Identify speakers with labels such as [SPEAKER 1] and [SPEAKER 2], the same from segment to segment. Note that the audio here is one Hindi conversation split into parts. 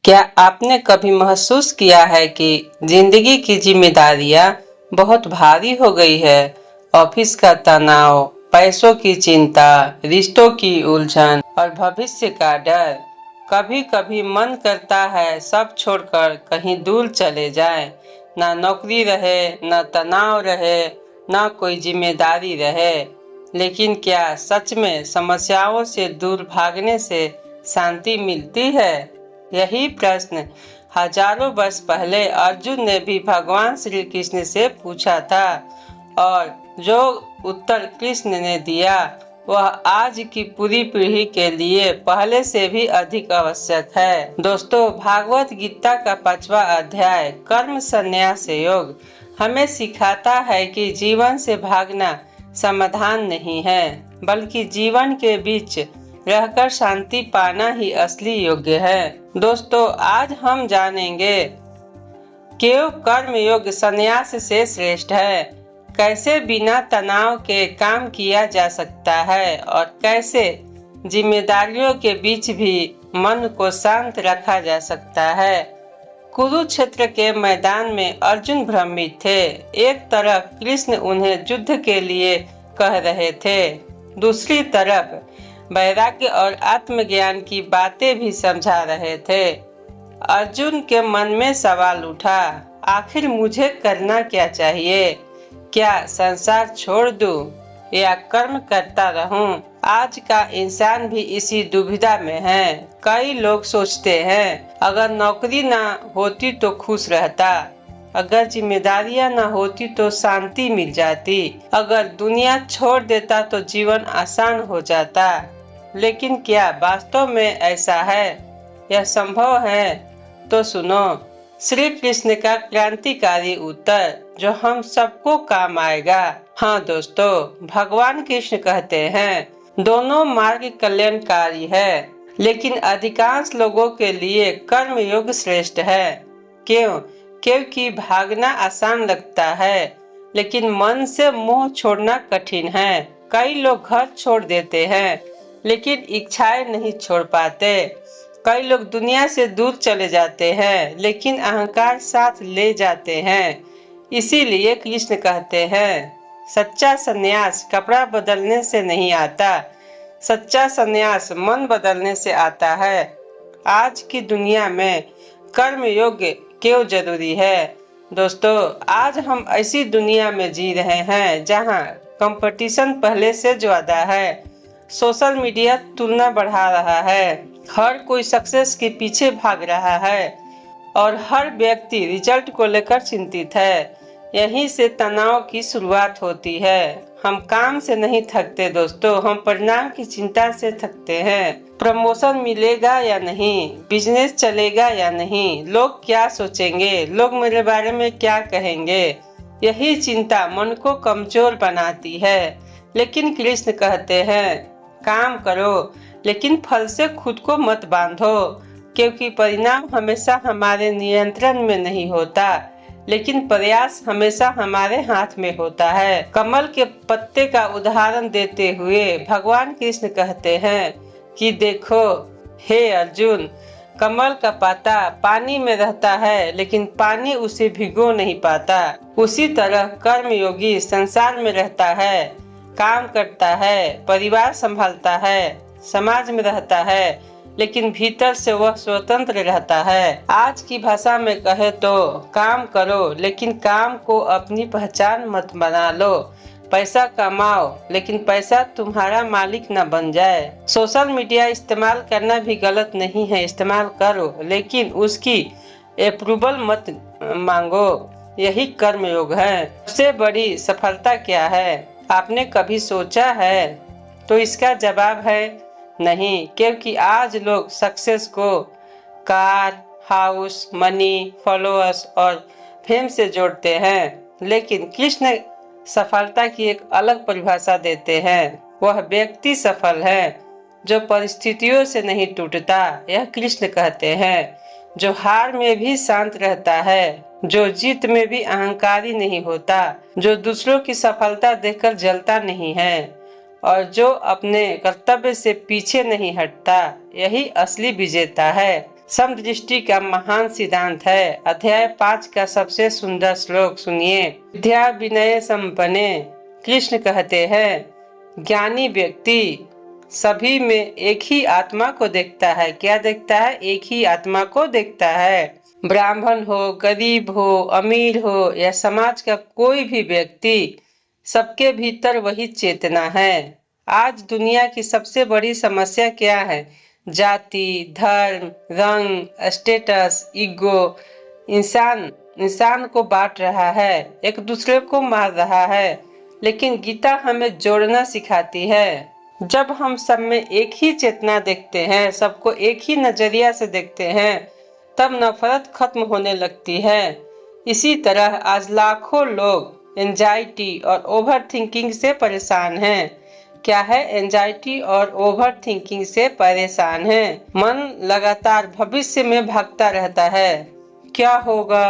[SPEAKER 1] क्या आपने कभी महसूस किया है कि जिंदगी की जिम्मेदारियां बहुत भारी हो गई है? ऑफिस का तनाव, पैसों की चिंता, रिश्तों की उलझन और भविष्य का डर। कभी कभी मन करता है सब छोड़कर कहीं दूर चले जाएं। ना नौकरी रहे, ना तनाव रहे, ना कोई जिम्मेदारी रहे। लेकिन क्या सच में समस्याओं से दूर भागने से शांति मिलती है? यही प्रश्न हजारों वर्ष पहले अर्जुन ने भी भगवान श्री कृष्ण से पूछा था, और जो उत्तर कृष्ण ने दिया वह आज की पूरी पीढ़ी के लिए पहले से भी अधिक आवश्यक है। दोस्तों, भागवत गीता का 5वां अध्याय कर्म संन्यास योग हमें सिखाता है कि जीवन से भागना समाधान नहीं है, बल्कि जीवन के बीच रहकर शांति पाना ही असली योग्य है। दोस्तों, आज हम जानेंगे क्यों कर्म योग संन्यास से श्रेष्ठ है, कैसे बिना तनाव के काम किया जा सकता है और कैसे जिम्मेदारियों के बीच भी मन को शांत रखा जा सकता है। कुरुक्षेत्र के मैदान में अर्जुन भ्रमित थे। एक तरफ कृष्ण उन्हें युद्ध के लिए कह रहे थे, दूसरी तरफ वैराग्य और आत्मज्ञान की बातें भी समझा रहे थे। अर्जुन के मन में सवाल उठा, आखिर मुझे करना क्या चाहिए? क्या संसार छोड़ दूं या कर्म करता रहूं? आज का इंसान भी इसी दुविधा में है। कई लोग सोचते हैं अगर नौकरी ना होती तो खुश रहता, अगर जिम्मेदारियां ना होती तो शांति मिल जाती, अगर दुनिया छोड़ देता तो जीवन आसान हो जाता। लेकिन क्या वास्तव में ऐसा है? यह संभव है? तो सुनो श्री कृष्ण का क्रांतिकारी उत्तर, जो हम सबको काम आएगा। हाँ दोस्तों, भगवान कृष्ण कहते हैं दोनों मार्ग कल्याणकारी है, लेकिन अधिकांश लोगों के लिए कर्म योग श्रेष्ठ है। क्यों? क्योंकि भागना आसान लगता है, लेकिन मन से मोह छोड़ना कठिन है। कई लोग घर छोड़ देते हैं, लेकिन इच्छाएं नहीं छोड़ पाते। कई लोग दुनिया से दूर चले जाते हैं, लेकिन अहंकार साथ ले जाते हैं। इसीलिए कृष्ण कहते हैं सच्चा संन्यास कपड़ा बदलने से नहीं आता, सच्चा संन्यास मन बदलने से आता है। आज की दुनिया में कर्म योग्य क्यों जरूरी है? दोस्तों, आज हम ऐसी दुनिया में जी रहे हैं जहां कंपटीशन पहले से ज्यादा है। सोशल मीडिया तुलना बढ़ा रहा है, हर कोई सक्सेस के पीछे भाग रहा है और हर व्यक्ति रिजल्ट को लेकर चिंतित है। यहीं से तनाव की शुरुआत होती है। हम काम से नहीं थकते दोस्तों, हम परिणाम की चिंता से थकते हैं। प्रमोशन मिलेगा या नहीं, बिजनेस चलेगा या नहीं, लोग क्या सोचेंगे, लोग मेरे बारे में क्या कहेंगे, यही चिंता मन को कमजोर बनाती है। लेकिन कृष्ण कहते हैं काम करो, लेकिन फल से खुद को मत बांधो, क्योंकि परिणाम हमेशा हमारे नियंत्रण में नहीं होता, लेकिन प्रयास हमेशा हमारे हाथ में होता है। कमल के पत्ते का उदाहरण देते हुए भगवान कृष्ण कहते हैं कि देखो हे अर्जुन, कमल का पत्ता पानी में रहता है, लेकिन पानी उसे भिगो नहीं पाता। उसी तरह कर्म योगी संसार में रहता है, काम करता है, परिवार संभालता है, समाज में रहता है, लेकिन भीतर से वह स्वतंत्र रहता है। आज की भाषा में कहे तो काम करो, लेकिन काम को अपनी पहचान मत बना लो। पैसा कमाओ, लेकिन पैसा तुम्हारा मालिक न बन जाए। सोशल मीडिया इस्तेमाल करना भी गलत नहीं है, इस्तेमाल करो, लेकिन उसकी अप्रूवल मत मांगो। यही कर्म योग है। सबसे बड़ी सफलता क्या है, आपने कभी सोचा है? तो इसका जवाब है नहीं, क्योंकि आज लोग सक्सेस को कार, हाउस, मनी, फॉलोअर्स और फेम से जोड़ते हैं। लेकिन कृष्ण सफलता की एक अलग परिभाषा देते हैं। वह व्यक्ति सफल है जो परिस्थितियों से नहीं टूटता। यह कृष्ण कहते हैं जो हार में भी शांत रहता है, जो जीत में भी अहंकारी नहीं होता, जो दूसरों की सफलता देखकर जलता नहीं है और जो अपने कर्तव्य से पीछे नहीं हटता। यही असली विजेता है। समदृष्टि का महान सिद्धांत है। अध्याय 5 का सबसे सुंदर श्लोक सुनिए। विद्या विनय संपन्ने, कृष्ण कहते हैं ज्ञानी व्यक्ति सभी में एक ही आत्मा को देखता है। क्या देखता है? एक ही आत्मा को देखता है। ब्राह्मण हो, गरीब हो, अमीर हो या समाज का कोई भी व्यक्ति, सबके भीतर वही चेतना है। आज दुनिया की सबसे बड़ी समस्या क्या है? जाति, धर्म, रंग, स्टेटस, ईगो इंसान को बांट रहा है, एक दूसरे को मार रहा है। लेकिन गीता हमें जोड़ना सिखाती है। जब हम सब में एक ही चेतना देखते हैं, सबको एक ही नजरिया से देखते हैं, तब नफरत खत्म होने लगती है। इसी तरह आज लाखों लोग एंजाइटी और ओवर थिंकिंग से परेशान हैं। क्या है? एंजाइटी और ओवर थिंकिंग से परेशान है। मन लगातार भविष्य में भागता रहता है। क्या होगा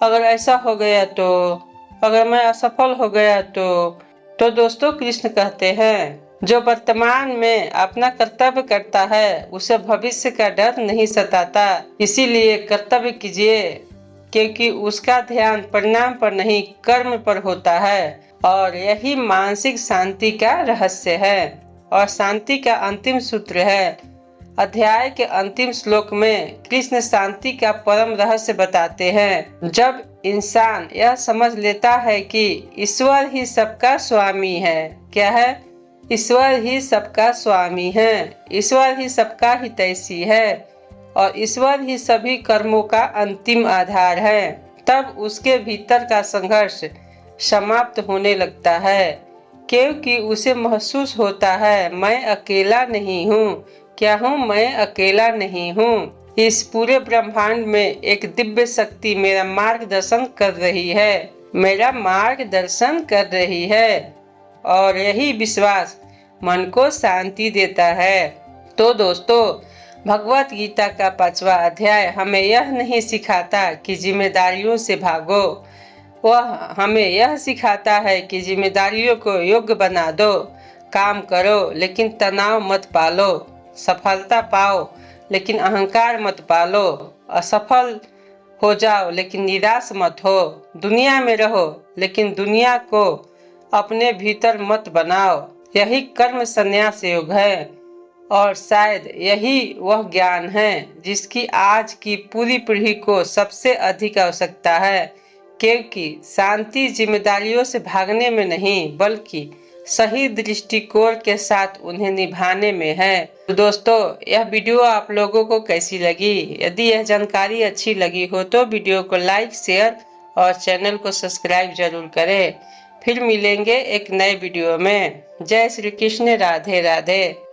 [SPEAKER 1] अगर ऐसा हो गया तो, अगर मैं असफल हो गया तो दोस्तों, कृष्ण कहते हैं जो वर्तमान में अपना कर्तव्य करता है उसे भविष्य का डर नहीं सताता। इसीलिए कर्तव्य कीजिए, क्योंकि उसका ध्यान परिणाम पर नहीं कर्म पर होता है। और यही मानसिक शांति का रहस्य है और शांति का अंतिम सूत्र है। अध्याय के अंतिम श्लोक में कृष्ण शांति का परम रहस्य बताते हैं। जब इंसान यह समझ लेता है कि ईश्वर ही सबका स्वामी है। क्या है? ईश्वर ही सबका स्वामी है, ईश्वर ही सबका हितैषी है और ईश्वर ही सभी कर्मों का अंतिम आधार है, तब उसके भीतर का संघर्ष समाप्त होने लगता है। क्योंकि उसे महसूस होता है मैं अकेला नहीं हूँ। क्या हूँ? मैं अकेला नहीं हूँ। इस पूरे ब्रह्मांड में एक दिव्य शक्ति मेरा मार्गदर्शन कर रही है, मेरा मार्गदर्शन कर रही है। और यही विश्वास मन को शांति देता है। तो दोस्तों, भगवत गीता का 5वां अध्याय हमें यह नहीं सिखाता कि जिम्मेदारियों से भागो, वह हमें यह सिखाता है कि जिम्मेदारियों को योग्य बना दो। काम करो लेकिन तनाव मत पालो, सफलता पाओ लेकिन अहंकार मत पालो, असफल हो जाओ लेकिन निराश मत हो। दुनिया में रहो लेकिन दुनिया को अपने भीतर मत बनाओ। यही कर्म संन्यास योग है और शायद यही वह ज्ञान है जिसकी आज की पूरी पीढ़ी को सबसे अधिक आवश्यकता है। क्योंकि शांति जिम्मेदारियों से भागने में नहीं, बल्कि सही दृष्टिकोण के साथ उन्हें निभाने में है। तो दोस्तों, यह वीडियो आप लोगों को कैसी लगी? यदि यह जानकारी अच्छी लगी हो तो वीडियो को लाइक, शेयर और चैनल को सब्सक्राइब जरूर करें। फिर मिलेंगे एक नए वीडियो में। जय श्री कृष्ण, राधे राधे।